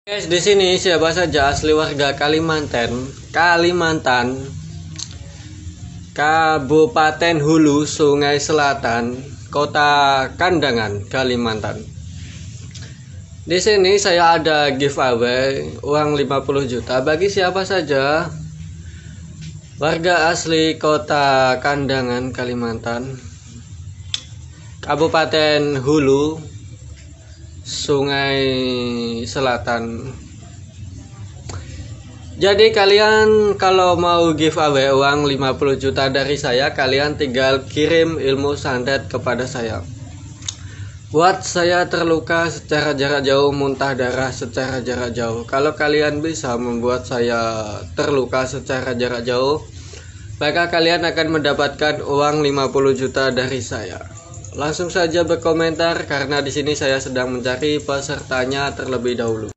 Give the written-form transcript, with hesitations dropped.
Guys, di sini siapa saja asli warga Kalimantan, Kabupaten Hulu, Sungai Selatan, Kota Kandangan, Kalimantan. Di sini saya ada giveaway uang 50 juta bagi siapa saja warga asli Kota Kandangan, Kalimantan, Kabupaten Hulu, Sungai Selatan. Jadi kalian kalau mau giveaway uang 50 juta dari saya, kalian tinggal kirim ilmu santet kepada saya. Buat saya terluka secara jarak jauh, muntah darah secara jarak jauh. Kalau kalian bisa membuat saya terluka secara jarak jauh, maka kalian akan mendapatkan uang 50 juta dari saya. Langsung saja berkomentar karena di sini saya sedang mencari pesertanya terlebih dahulu.